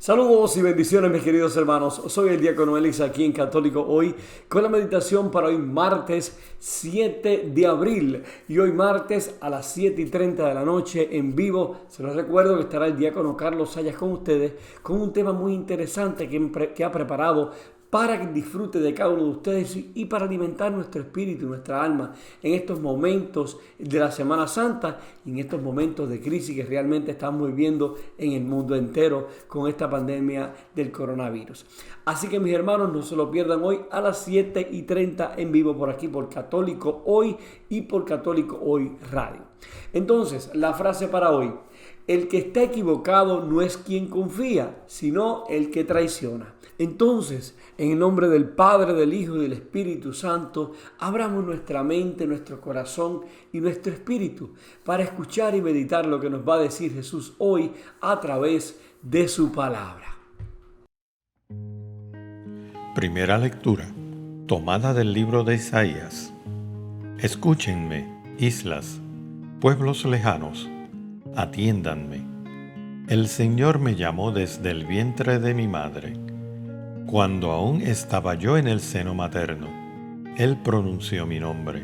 Saludos y bendiciones, mis queridos hermanos. Soy el diácono Elix aquí en Católico Hoy con la meditación para hoy martes 7 de abril. Y hoy martes a las 7:30 de la noche en vivo. Se los recuerdo que estará el diácono Carlos Sayas con ustedes con un tema muy interesante que ha preparado para que disfrute de cada uno de ustedes y para alimentar nuestro espíritu y nuestra alma en estos momentos de la Semana Santa y en estos momentos de crisis que realmente estamos viviendo en el mundo entero con esta pandemia del coronavirus. Así que mis hermanos, no se lo pierdan hoy a las 7:30 en vivo por aquí, por Católico Hoy y por Católico Hoy Radio. Entonces, la frase para hoy: el que está equivocado no es quien confía, sino el que traiciona. Entonces, en el nombre del Padre, del Hijo y del Espíritu Santo, abramos nuestra mente, nuestro corazón y nuestro espíritu para escuchar y meditar lo que nos va a decir Jesús hoy a través de su palabra. Primera lectura, tomada del libro de Isaías. Escúchenme, islas, pueblos lejanos, atiéndanme. El Señor me llamó desde el vientre de mi madre. Cuando aún estaba yo en el seno materno, Él pronunció mi nombre.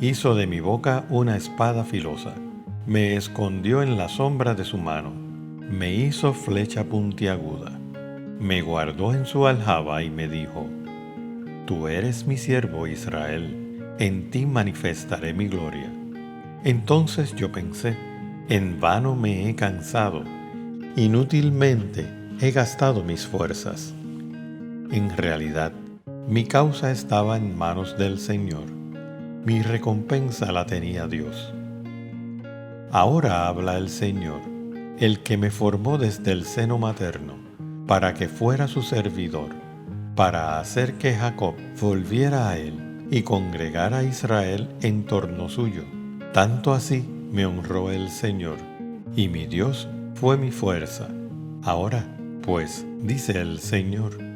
Hizo de mi boca una espada filosa. Me escondió en la sombra de su mano. Me hizo flecha puntiaguda. Me guardó en su aljaba y me dijo: Tú eres mi siervo Israel, en ti manifestaré mi gloria. Entonces yo pensé: en vano me he cansado, inútilmente he gastado mis fuerzas. En realidad, mi causa estaba en manos del Señor. Mi recompensa la tenía Dios. Ahora habla el Señor, el que me formó desde el seno materno, para que fuera su servidor, para hacer que Jacob volviera a él y congregara a Israel en torno suyo. Tanto así me honró el Señor, y mi Dios fue mi fuerza. Ahora, pues, dice el Señor: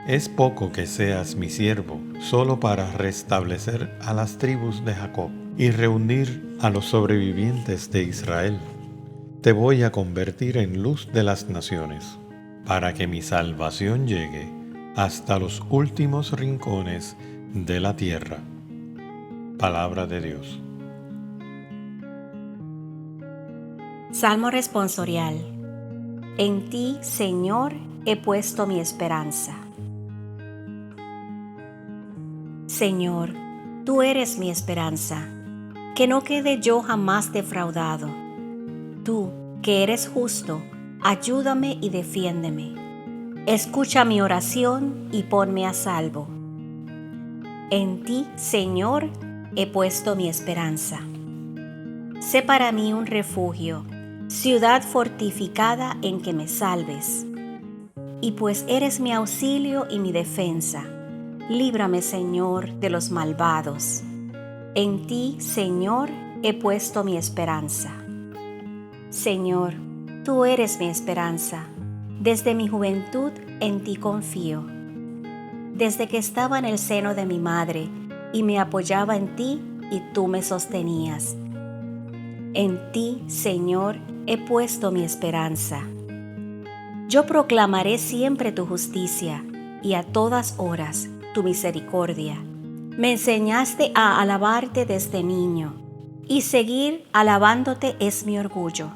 es poco que seas mi siervo, solo para restablecer a las tribus de Jacob y reunir a los sobrevivientes de Israel. Te voy a convertir en luz de las naciones, para que mi salvación llegue hasta los últimos rincones de la tierra. Palabra de Dios. Salmo responsorial. En ti, Señor, he puesto mi esperanza. Señor, tú eres mi esperanza, que no quede yo jamás defraudado. Tú, que eres justo, ayúdame y defiéndeme. Escucha mi oración y ponme a salvo. En ti, Señor, he puesto mi esperanza. Sé para mí un refugio, ciudad fortificada en que me salves. Y pues eres mi auxilio y mi defensa, líbrame, Señor, de los malvados. En ti, Señor, he puesto mi esperanza. Señor, tú eres mi esperanza. Desde mi juventud en ti confío. Desde que estaba en el seno de mi madre y me apoyaba en ti y tú me sostenías. En ti, Señor, he puesto mi esperanza. Yo proclamaré siempre tu justicia y a todas horas tu misericordia. Me enseñaste a alabarte desde niño, y seguir alabándote es mi orgullo.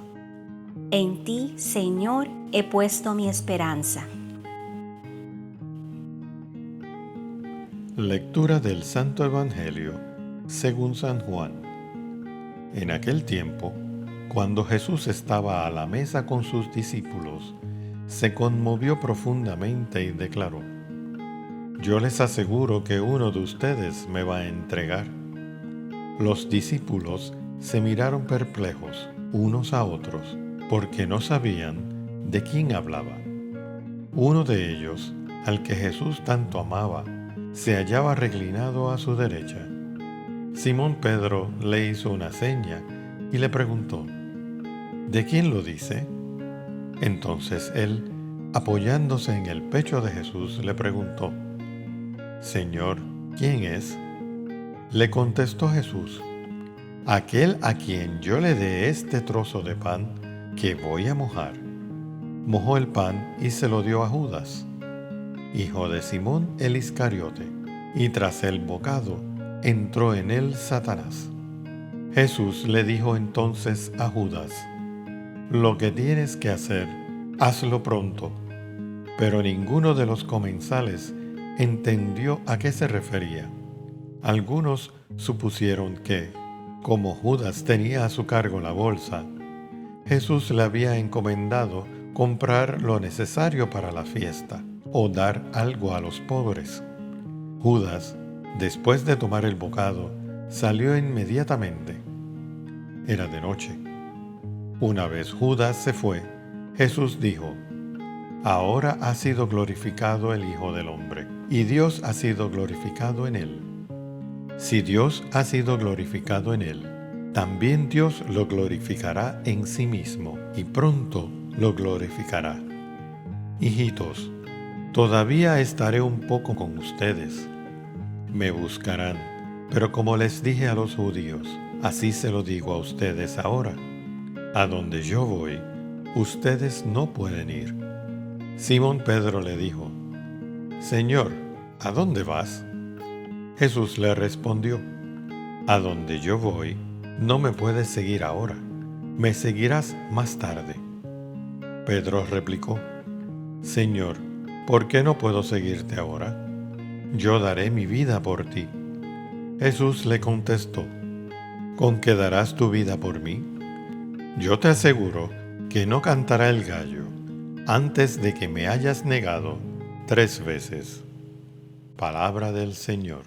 En ti, Señor, he puesto mi esperanza. Lectura del Santo Evangelio según San Juan. En aquel tiempo, cuando Jesús estaba a la mesa con sus discípulos, se conmovió profundamente y declaró: Yo les aseguro que uno de ustedes me va a entregar. Los discípulos se miraron perplejos unos a otros, porque no sabían de quién hablaba. Uno de ellos, al que Jesús tanto amaba, se hallaba reclinado a su derecha. Simón Pedro le hizo una seña y le preguntó: ¿de quién lo dice? Entonces él, apoyándose en el pecho de Jesús, le preguntó: Señor, ¿quién es? Le contestó Jesús: aquel a quien yo le dé este trozo de pan que voy a mojar. mojó el pan y se lo dio a Judas, hijo de Simón el Iscariote, y tras el bocado entró en él Satanás. Jesús le dijo entonces a Judas: lo que tienes que hacer, hazlo pronto. Pero ninguno de los comensales entendió a qué se refería. Algunos supusieron que, como Judas tenía a su cargo la bolsa, Jesús le había encomendado comprar lo necesario para la fiesta o dar algo a los pobres. Judas, después de tomar el bocado, salió inmediatamente. Era de noche. Una vez Judas se fue, Jesús dijo: ahora ha sido glorificado el Hijo del Hombre, y Dios ha sido glorificado en él. Si Dios ha sido glorificado en él, también Dios lo glorificará en sí mismo, y pronto lo glorificará. Hijitos, todavía estaré un poco con ustedes. Me buscarán, pero como les dije a los judíos, así se lo digo a ustedes ahora: a donde yo voy, ustedes no pueden ir. Simón Pedro le dijo: Señor, ¿a dónde vas? Jesús le respondió: a donde yo voy, no me puedes seguir ahora, me seguirás más tarde. Pedro replicó: Señor, ¿por qué no puedo seguirte ahora? Yo daré mi vida por ti. Jesús le contestó: ¿con qué darás tu vida por mí? Yo te aseguro que no cantará el gallo antes de que me hayas negado 3 veces. Palabra del Señor.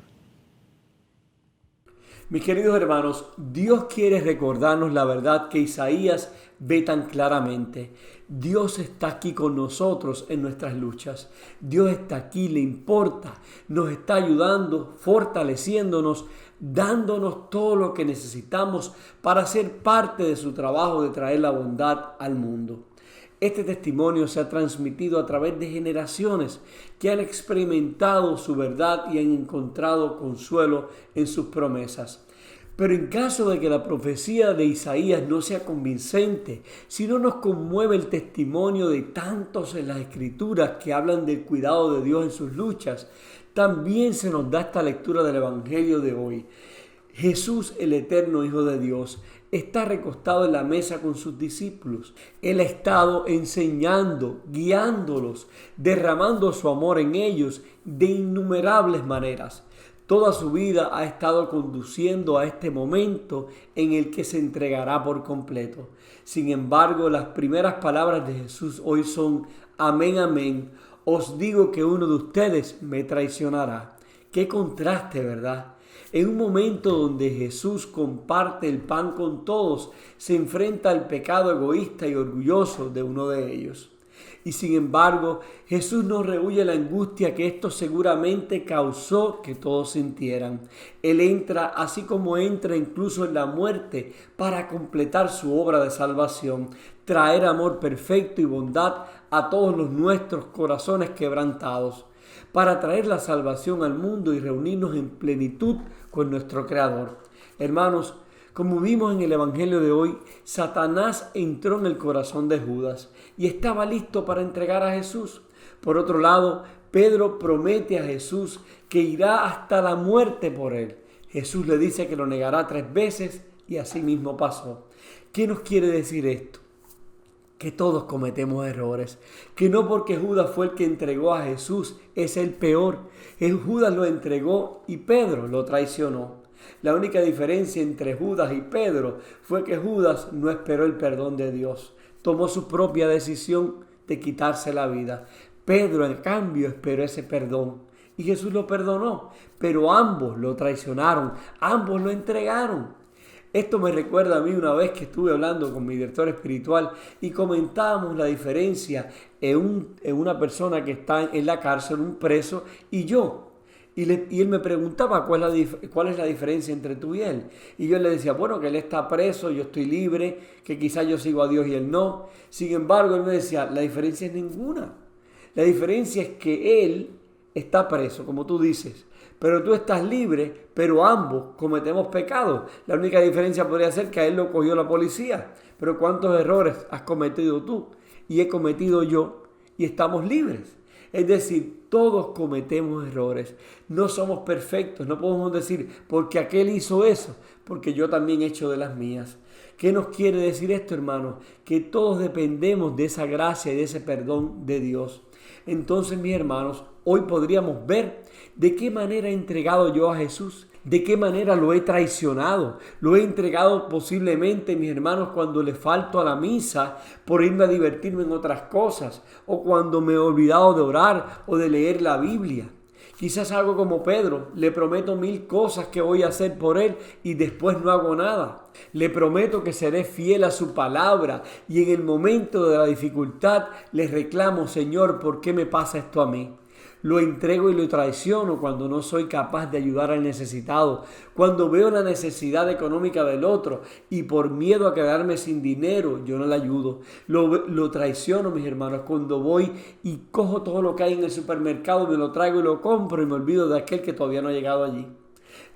Mis queridos hermanos, Dios quiere recordarnos la verdad que Isaías ve tan claramente. Dios está aquí con nosotros en nuestras luchas. Dios está aquí, le importa, nos está ayudando, fortaleciéndonos, dándonos todo lo que necesitamos para ser parte de su trabajo de traer la bondad al mundo. Este testimonio se ha transmitido a través de generaciones que han experimentado su verdad y han encontrado consuelo en sus promesas. Pero en caso de que la profecía de Isaías no sea convincente, si no nos conmueve el testimonio de tantos en las Escrituras que hablan del cuidado de Dios en sus luchas, también se nos da esta lectura del Evangelio de hoy. Jesús, el eterno Hijo de Dios, está recostado en la mesa con sus discípulos. Él ha estado enseñando, guiándolos, derramando su amor en ellos de innumerables maneras. Toda su vida ha estado conduciendo a este momento en el que se entregará por completo. Sin embargo, las primeras palabras de Jesús hoy son: amén, amén, os digo que uno de ustedes me traicionará. Qué contraste, ¿verdad? En un momento donde Jesús comparte el pan con todos, se enfrenta al pecado egoísta y orgulloso de uno de ellos. Y sin embargo, Jesús no rehúye la angustia que esto seguramente causó que todos sintieran. Él entra, así como entra incluso en la muerte, para completar su obra de salvación, traer amor perfecto y bondad a todos los nuestros corazones quebrantados, para traer la salvación al mundo y reunirnos en plenitud con nuestro Creador. Hermanos, como vimos en el Evangelio de hoy, Satanás entró en el corazón de Judas y estaba listo para entregar a Jesús. Por otro lado, Pedro promete a Jesús que irá hasta la muerte por él. Jesús le dice que lo negará 3 veces y así mismo pasó. ¿Qué nos quiere decir esto? Que todos cometemos errores, que no porque Judas fue el que entregó a Jesús es el peor. Judas lo entregó y Pedro lo traicionó. La única diferencia entre Judas y Pedro fue que Judas no esperó el perdón de Dios, tomó su propia decisión de quitarse la vida. Pedro, en cambio, esperó ese perdón y Jesús lo perdonó, pero ambos lo traicionaron, ambos lo entregaron. Esto me recuerda a mí una vez que estuve hablando con mi director espiritual y comentábamos la diferencia en una persona que está en la cárcel, un preso, y yo. Y él me preguntaba cuál es la diferencia entre tú y él. Y yo le decía, bueno, que él está preso, yo estoy libre, que quizás yo sigo a Dios y él no. Sin embargo, él me decía, la diferencia es ninguna. La diferencia es que él está preso, como tú dices, pero tú estás libre, pero ambos cometemos pecados. La única diferencia podría ser que a él lo cogió la policía. Pero ¿cuántos errores has cometido tú? y he cometido yo y estamos libres. Es decir, todos cometemos errores, no somos perfectos, no podemos decir porque aquel hizo eso, porque yo también he hecho de las mías. ¿Qué nos quiere decir esto, hermanos? Que todos dependemos de esa gracia y de ese perdón de Dios. Entonces, mis hermanos, hoy podríamos ver de qué manera he entregado yo a Jesús, de qué manera lo he traicionado. Lo he entregado posiblemente, mis hermanos, cuando le falto a la misa por irme a divertirme en otras cosas, o cuando me he olvidado de orar o de leer la Biblia. Quizás hago como Pedro, le prometo 1000 cosas que voy a hacer por él y después no hago nada. Le prometo que seré fiel a su palabra y en el momento de la dificultad le reclamo, Señor, ¿por qué me pasa esto a mí? Lo entrego y lo traiciono cuando no soy capaz de ayudar al necesitado, cuando veo la necesidad económica del otro y por miedo a quedarme sin dinero yo no le ayudo. Lo traiciono, mis hermanos, cuando voy y cojo todo lo que hay en el supermercado, me lo traigo y lo compro y me olvido de aquel que todavía no ha llegado allí.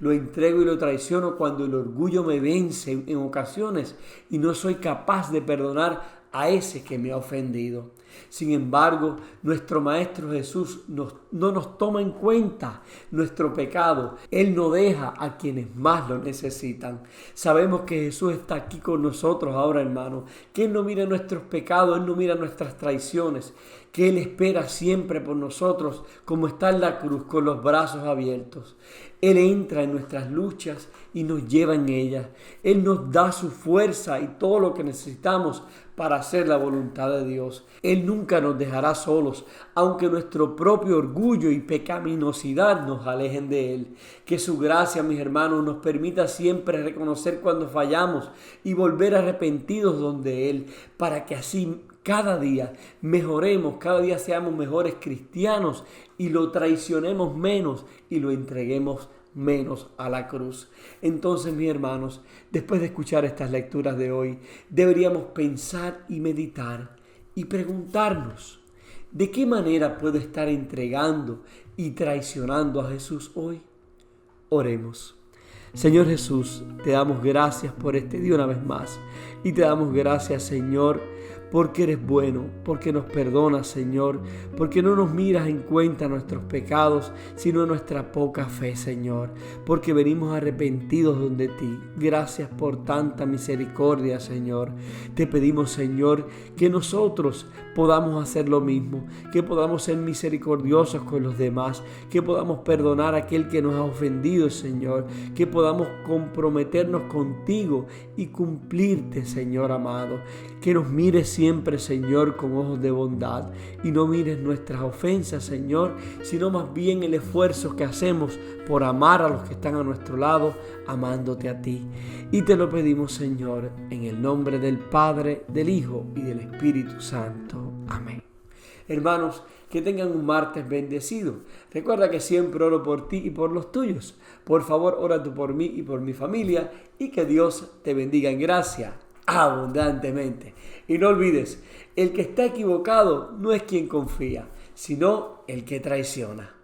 Lo entrego y lo traiciono cuando el orgullo me vence en ocasiones y no soy capaz de perdonar a ese que me ha ofendido. Sin embargo, nuestro Maestro Jesús no nos toma en cuenta nuestro pecado. Él no deja a quienes más lo necesitan. Sabemos que Jesús está aquí con nosotros ahora, hermano, que Él no mira nuestros pecados, Él no mira nuestras traiciones, que Él espera siempre por nosotros como está en la cruz con los brazos abiertos. Él entra en nuestras luchas y nos lleva en ellas. Él nos da su fuerza y todo lo que necesitamos para hacer la voluntad de Dios. Él nunca nos dejará solos, aunque nuestro propio orgullo y pecaminosidad nos alejen de Él. Que su gracia, mis hermanos, nos permita siempre reconocer cuando fallamos y volver arrepentidos donde Él, para que así cada día mejoremos, cada día seamos mejores cristianos y lo traicionemos menos y lo entreguemos menos a la cruz. Entonces, mis hermanos, después de escuchar estas lecturas de hoy, deberíamos pensar y meditar y preguntarnos, ¿de qué manera puedo estar entregando y traicionando a Jesús hoy? Oremos. Señor Jesús, te damos gracias por este día una vez más y te damos gracias, Señor, porque eres bueno, porque nos perdonas, Señor, porque no nos miras en cuenta nuestros pecados, sino nuestra poca fe, Señor, porque venimos arrepentidos donde ti. Gracias por tanta misericordia, Señor. Te pedimos, Señor, que nosotros podamos hacer lo mismo, que podamos ser misericordiosos con los demás, que podamos perdonar a aquel que nos ha ofendido, Señor, que podamos comprometernos contigo y cumplirte, Señor amado. Que nos mires siempre, Señor, con ojos de bondad y no mires nuestras ofensas, Señor, sino más bien el esfuerzo que hacemos por amar a los que están a nuestro lado, amándote a ti. Y te lo pedimos, Señor, en el nombre del Padre, del Hijo y del Espíritu Santo. Amén. Hermanos, que tengan un martes bendecido. Recuerda que siempre oro por ti y por los tuyos. Por favor, ora tú por mí y por mi familia y que Dios te bendiga en gracia abundantemente. Y no olvides, el que está equivocado no es quien confía, sino el que traiciona.